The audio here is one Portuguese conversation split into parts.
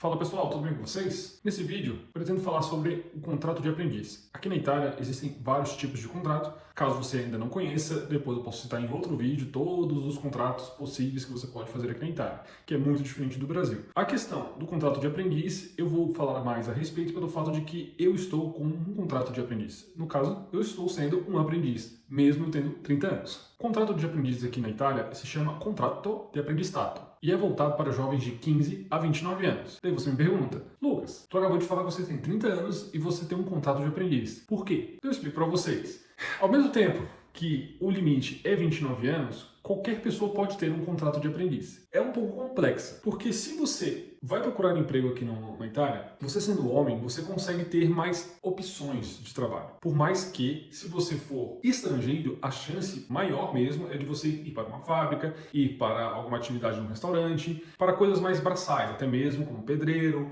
Fala pessoal, tudo bem com vocês? Nesse vídeo, eu pretendo falar sobre o contrato de aprendiz. Aqui na Itália existem vários tipos de contrato. Caso você ainda não conheça, depois eu posso citar em outro vídeo todos os contratos possíveis que você pode fazer aqui na Itália, que é muito diferente do Brasil. A questão do contrato de aprendiz, eu vou falar mais a respeito pelo fato de que eu estou com um contrato de aprendiz. No caso, eu estou sendo um aprendiz, mesmo tendo 30 anos. O contrato de aprendiz aqui na Itália se chama Contratto di Apprendistato e é voltado para jovens de 15 a 29 anos. Daí você me pergunta, Lucas, tu acabou de falar que você tem 30 anos e você tem um contrato de aprendiz. Por quê? Eu explico para vocês. Ao mesmo tempo que o limite é 29 anos, qualquer pessoa pode ter um contrato de aprendiz. É um pouco complexa, porque se você vai procurar emprego aqui na Itália, você sendo homem, você consegue ter mais opções de trabalho. Por mais que, se você for estrangeiro, a chance maior mesmo é de você ir para uma fábrica, ir para alguma atividade num restaurante, para coisas mais braçais, até mesmo como pedreiro,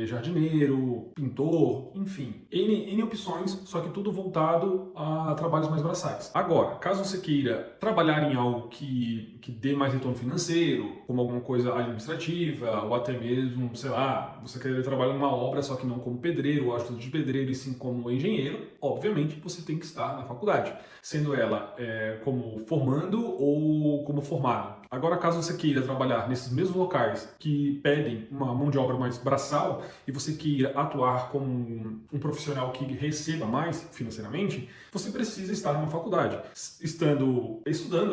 jardineiro, pintor, enfim. N opções, só que tudo voltado a trabalhos mais braçais. Agora, caso você queira trabalhar em algo que dê mais retorno financeiro, como alguma coisa administrativa, ou até mesmo, sei lá, você quer trabalhar numa obra, só que não como pedreiro ou ajudante de pedreiro, e sim como engenheiro, obviamente você tem que estar na faculdade, sendo ela como formando ou como formado. Agora, caso você queira trabalhar nesses mesmos locais que pedem uma mão de obra mais braçal e você queira atuar como um profissional que receba mais financeiramente, você precisa estar numa faculdade, estudando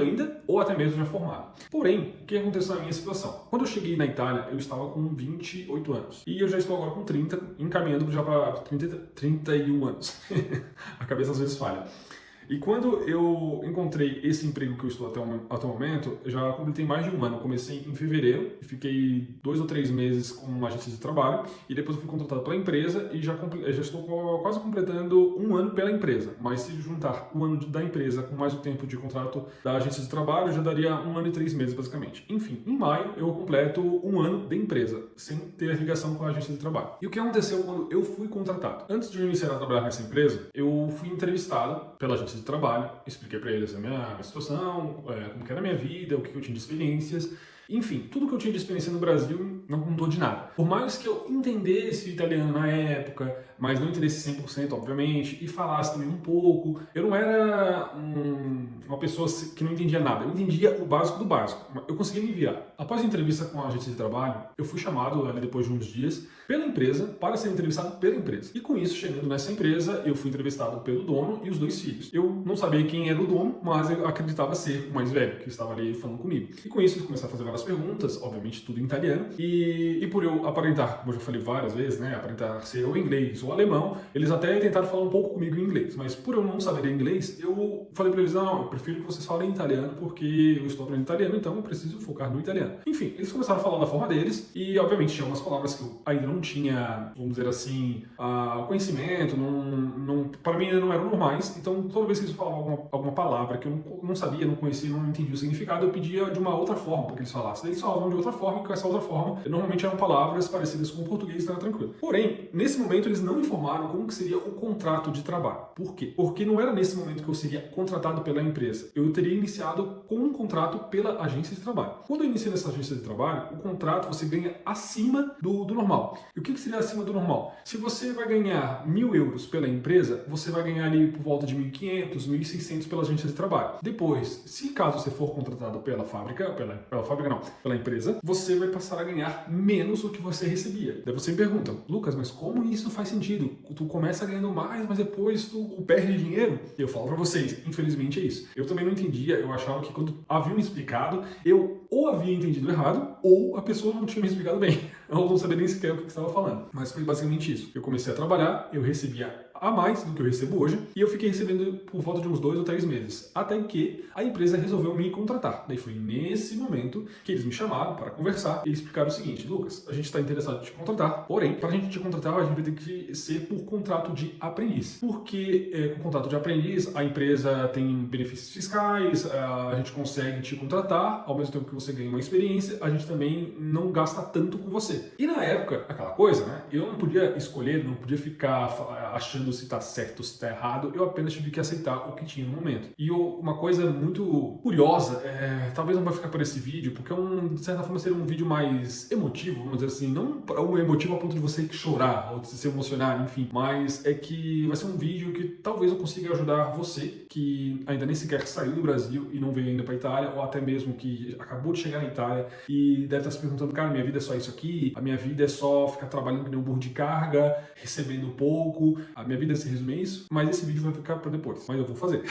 ainda ou até mesmo já formado. Porém, o que aconteceu na minha situação? Quando eu cheguei na Itália, eu estava com 28 anos e eu já estou agora com 30, encaminhando já para 31 anos. A cabeça às vezes falha. E quando eu encontrei esse emprego que eu estou até o momento, eu já completei mais de um ano. Eu comecei em fevereiro e fiquei 2 ou 3 meses com uma agência de trabalho e depois eu fui contratado pela empresa e já estou quase completando um ano pela empresa. Mas se juntar o ano da empresa com mais o tempo de contrato da agência de trabalho, já daria 1 ano e 3 meses basicamente. Enfim, em maio eu completo um ano de empresa, sem ter ligação com a agência de trabalho. E o que aconteceu quando eu fui contratado? Antes de eu iniciar a trabalhar nessa empresa, eu fui entrevistado pela agência de trabalho, expliquei para eles a minha situação, como que era a minha vida, o que eu tinha de experiências, enfim, tudo que eu tinha de experiência no Brasil não contou de nada. Por mais que eu entendesse o italiano na época, mas não entendesse 100%, obviamente, e falasse também um pouco, eu não era uma pessoa que não entendia nada, eu entendia o básico do básico, eu conseguia me virar. Após a entrevista com a agência de trabalho, eu fui chamado ali depois de uns dias pela empresa para ser entrevistado pela empresa. E com isso, chegando nessa empresa, eu fui entrevistado pelo dono e os 2 filhos. Eu não sabia quem era o dono, mas eu acreditava ser o mais velho, que estava ali falando comigo. E com isso, eles começaram a fazer várias perguntas, obviamente tudo em italiano, e por eu aparentar, como eu já falei várias vezes, né, aparentar ser o inglês ou o alemão, eles até tentaram falar um pouco comigo em inglês, mas por eu não saber inglês, eu falei para eles, não, eu prefiro que vocês falem italiano, porque eu estou aprendendo italiano, então eu preciso focar no italiano. Enfim, eles começaram a falar da forma deles, e obviamente tinha algumas palavras que eu ainda não tinha, vamos dizer assim, conhecimento, para mim ainda não eram normais, então toda vez que eles falavam alguma palavra que eu não sabia, não conhecia, não entendia o significado, eu pedia de uma outra forma para que eles falassem. Daí eles falavam de outra forma, e com essa outra forma, normalmente eram palavras parecidas com o português, estava tranquilo. Porém, nesse momento eles não informaram como que seria o contrato de trabalho. Por quê? Porque não era nesse momento que eu seria contratado pela empresa. Eu teria iniciado com um contrato pela agência de trabalho. Quando eu iniciei nessa agência de trabalho, o contrato você ganha acima do normal. E o que seria acima do normal? Se você vai ganhar 1.000 euros pela empresa, você vai ganhar ali por volta de 1.500, 1.600 pela agência de trabalho. Depois, se caso você for contratado pela fábrica, pela empresa, você vai passar a ganhar menos do que você recebia. Daí você me pergunta, Lucas, mas como isso faz sentido? Tu começa ganhando mais, mas depois tu perde dinheiro? Eu falo pra vocês, infelizmente é isso. Eu também não entendia, eu achava que quando haviam me explicado, eu ou havia entendido errado, ou a pessoa não tinha me explicado bem. Eu não sabia nem sequer o que estava falando. Mas foi basicamente isso. Eu comecei a trabalhar, eu recebia a mais do que eu recebo hoje, e eu fiquei recebendo por volta de uns 2 ou 3 meses, até que a empresa resolveu me contratar. Daí foi nesse momento que eles me chamaram para conversar e explicaram o seguinte, Lucas, a gente está interessado em te contratar, porém, para a gente te contratar, a gente vai ter que ser por contrato de aprendiz. Porque com contrato de aprendiz, a empresa tem benefícios fiscais, a gente consegue te contratar, ao mesmo tempo que você ganha uma experiência, a gente também não gasta tanto com você. E na época, aquela coisa, coisa, né? Eu não podia escolher, não podia ficar achando se tá certo ou se tá errado, eu apenas tive que aceitar o que tinha no momento. E uma coisa muito curiosa, talvez não vai ficar por esse vídeo, porque de certa forma seria um vídeo mais emotivo, vamos dizer assim, não um emotivo a ponto de você chorar ou de se emocionar, enfim, mas é que vai ser um vídeo que talvez eu consiga ajudar você que ainda nem sequer saiu do Brasil e não veio ainda para Itália, ou até mesmo que acabou de chegar na Itália e deve estar se perguntando, cara, minha vida é só isso aqui, a minha vida é só ficar trabalhando que nem um burro de carga, recebendo pouco, a minha vida se resume a isso, mas esse vídeo vai ficar para depois, mas eu vou fazer.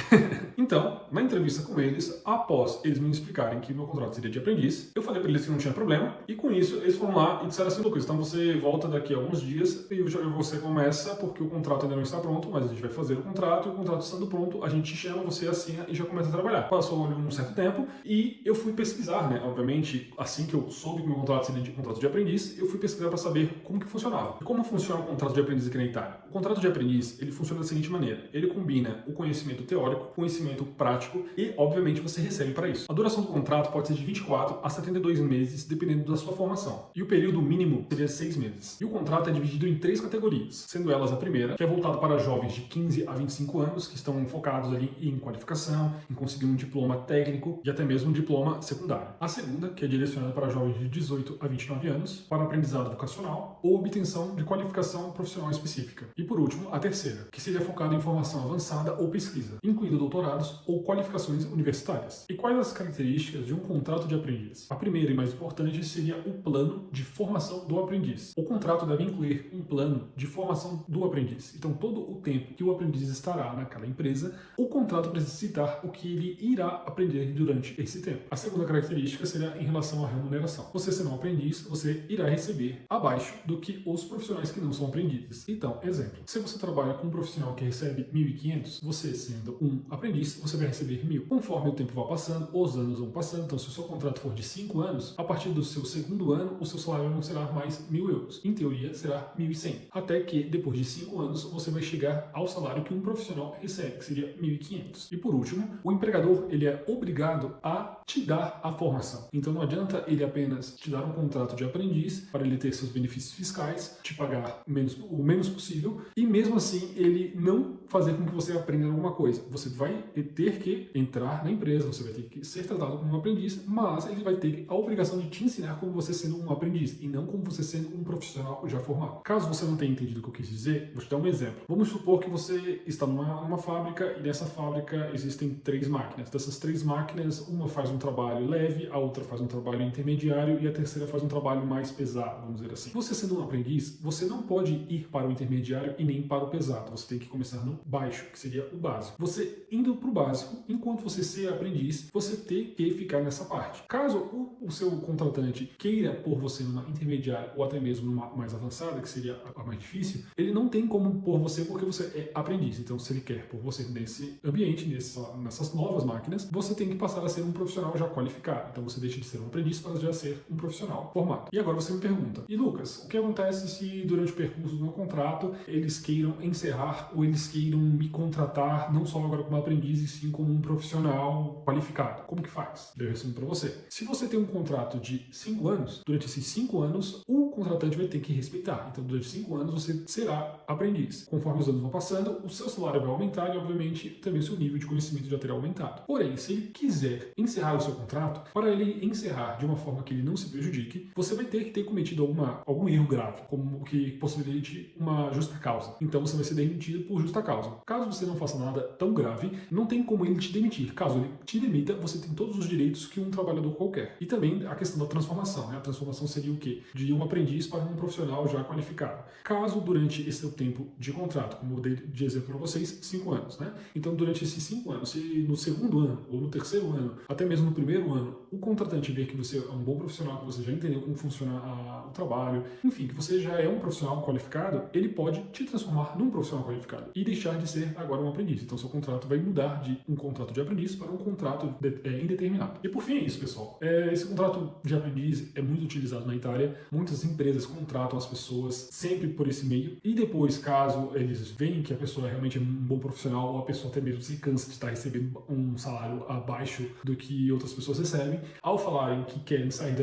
Então, na entrevista com eles, após eles me explicarem que meu contrato seria de aprendiz, eu falei para eles que não tinha problema, e com isso eles foram lá e disseram assim, Lucas, então você volta daqui a alguns dias e você começa, porque o contrato ainda não está pronto, mas a gente vai fazer o contrato, e o contrato estando pronto, a gente chama, você assina e já começa a trabalhar. Passou um certo tempo e eu fui pesquisar, né? Obviamente, assim que eu soube que meu contrato seria de contrato de aprendiz, eu fui pesquisar para saber como que funcionava. E como funciona o contrato de aprendiz aqui na Itália? O contrato de aprendiz, ele funciona da seguinte maneira, ele combina o conhecimento teórico, conhecimento prático e, obviamente, você recebe para isso. A duração do contrato pode ser de 24 a 72 meses, dependendo da sua formação. E o período mínimo seria 6 meses. E o contrato é dividido em 3 categorias, sendo elas a primeira, que é voltada para jovens de 15 a 25 anos, que estão focados ali em qualificação, em conseguir um diploma técnico e até mesmo um diploma secundário. A segunda, que é direcionada para jovens de 18 a 29 anos, para aprendizado vocacional ou obtenção de qualificação profissional específica. E por último, a terceira, que seria focada em formação avançada ou pesquisa, incluindo doutorados ou qualificações universitárias. E quais as características de um contrato de aprendiz? A primeira e mais importante seria o plano de formação do aprendiz. O contrato deve incluir um plano de formação do aprendiz. Então, todo o tempo que o aprendiz estará naquela empresa, o contrato precisa citar o que ele irá aprender durante esse tempo. A segunda característica seria em relação à remuneração. Você sendo um aprendiz, você irá receber abaixo do que os profissionais que não são aprendizes. Então, exemplo, se você trabalha com um profissional que recebe 1.500, você sendo um aprendiz, você vai receber 1.000. Conforme o tempo vai passando, os anos vão passando, então se o seu contrato for de 5 anos, a partir do seu segundo ano, o seu salário não será mais 1.000 euros. Em teoria, será 1.100. Até que, depois de 5 anos, você vai chegar ao salário que um profissional recebe, que seria 1.500. E por último, o empregador, ele é obrigado a te dar a formação. Então não adianta ele apenas te dar um contrato de aprendiz para ele ter seus benefícios fiscais, te pagar o menos possível e mesmo assim ele não fazer com que você aprenda alguma coisa. Você vai ter que entrar na empresa, você vai ter que ser tratado como um aprendiz, mas ele vai ter a obrigação de te ensinar como você sendo um aprendiz e não como você sendo um profissional já formado. Caso você não tenha entendido o que eu quis dizer, vou te dar um exemplo. Vamos supor que você está numa fábrica e nessa fábrica existem 3 máquinas. Dessas 3 máquinas, uma faz um trabalho leve, a outra faz um trabalho intermediário e a terceira faz um trabalho mais pesado, vamos dizer assim. Você sendo um aprendiz, você não pode ir para o intermediário e nem para o pesado. Você tem que começar no baixo, que seria o básico. Você indo para o básico, enquanto você ser aprendiz, você tem que ficar nessa parte. Caso o seu contratante queira pôr você numa intermediária ou até mesmo numa mais avançada, que seria a mais difícil, ele não tem como pôr você porque você é aprendiz. Então, se ele quer pôr você nesse ambiente, nessas novas máquinas, você tem que passar a ser um profissional já qualificado. Então, você deixa de ser um aprendiz para já ser um profissional formado. E agora você me pergunta, e Lucas, o que acontece se durante o percurso do meu contrato eles queiram encerrar ou eles queiram me contratar não só agora como aprendiz, e sim como um profissional qualificado? Como que faz? Eu respondo para você. Se você tem um contrato de 5 anos, durante esses 5 anos, o contratante vai ter que respeitar. Então, durante 5 anos, você será aprendiz. Conforme os anos vão passando, o seu salário vai aumentar e, obviamente, também o seu nível de conhecimento já terá aumentado. Porém, se ele quiser encerrar o seu contrato, para ele encerrar de uma forma que ele não se prejudique, você vai ter que ter cometido algum erro grave, como o que possibilite uma justa causa. Então, você vai ser demitido por justa causa. Caso você não faça nada tão grave, não tem como ele te demitir. Caso ele te demita, você tem todos os direitos que um trabalhador qualquer. E também a questão da transformação, né? A transformação seria o quê? De um aprendiz para um profissional já qualificado. Caso durante esse seu tempo de contrato, como eu dei de exemplo para vocês, 5 anos, né? Então, durante esses 5 anos, se no segundo ano ou no terceiro ano, até mesmo no primeiro ano, o contratante vê que você é um bom profissional, que você já entendeu como funciona o trabalho, enfim, que você já é um profissional qualificado, ele pode te transformar num profissional qualificado e deixar de ser agora um aprendiz. Então, seu contrato vai mudar de um contrato de aprendiz para um contrato indeterminado. E por fim é isso, pessoal. Esse contrato de aprendiz é muito utilizado na Itália. Muitas empresas contratam as pessoas sempre por esse meio, e depois, caso eles veem que a pessoa realmente é um bom profissional, ou a pessoa até mesmo se cansa de estar recebendo um salário abaixo do que outras pessoas recebem, ao falarem que querem sair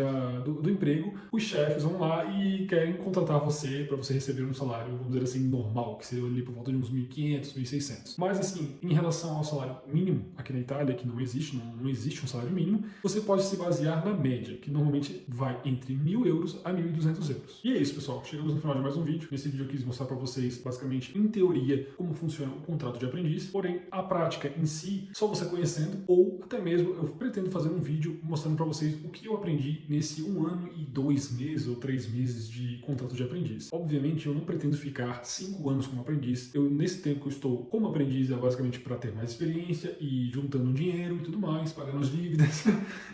do emprego, os chefes vão lá e querem contratar você para você receber um salário, vamos dizer assim, normal, que seria ali por volta de uns 1.500, 1.600. Mas assim, em relação ao salário mínimo aqui na Itália, que não existe um salário mínimo, você pode se basear na média, que normalmente vai entre 1.000 euros a 1.200 euros. E é isso, pessoal. Chegamos no final de mais um vídeo. Nesse vídeo eu quis mostrar para vocês, basicamente, em teoria, como funciona o contrato de aprendiz. Porém, a prática em si, só você conhecendo, ou até mesmo eu pretendo fazer um vídeo mostrando para vocês o que eu aprendi nesse 1 ano e 2 meses ou 3 meses de contrato de aprendiz. Obviamente, eu não pretendo ficar 5 anos como aprendiz. Nesse tempo que eu estou como aprendiz, é basicamente para ter mais experiência e juntando dinheiro e tudo mais, pagando as dívidas.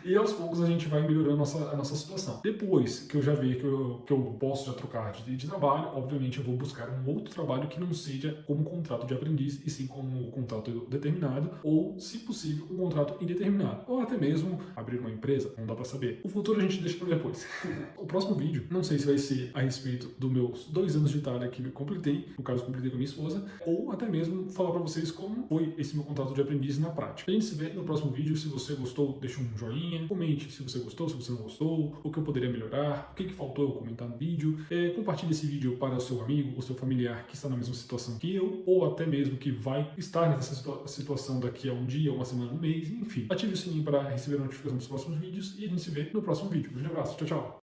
E aos poucos a gente vai melhorando a nossa situação. Depois que eu já ver que eu posso já trocar de trabalho, obviamente eu vou buscar um outro trabalho que não seja como contrato de aprendiz, e sim como contrato determinado, ou, se possível, um contrato indeterminado. Ou até mesmo abrir uma empresa, não dá pra saber. O futuro a gente deixa para depois. O próximo vídeo, não sei se vai ser a respeito dos meus 2 anos de Itália que eu completei, no caso completei com a minha esposa, ou até mesmo falar para vocês como foi esse meu contrato de aprendiz na prática. A gente se vê no próximo vídeo. Se você gostou, deixa um joinha, comente se você gostou, se você não gostou, o que eu poderia melhorar, o que faltou eu comentar no vídeo. Compartilhe esse vídeo para o seu amigo ou seu familiar que está na mesma situação que eu, ou até mesmo que vai estar nessa situação daqui a um dia, uma semana, um mês, enfim. Ative o sininho para receber a notificação dos próximos vídeos e a gente se vê no próximo vídeo. Um grande abraço, tchau, tchau!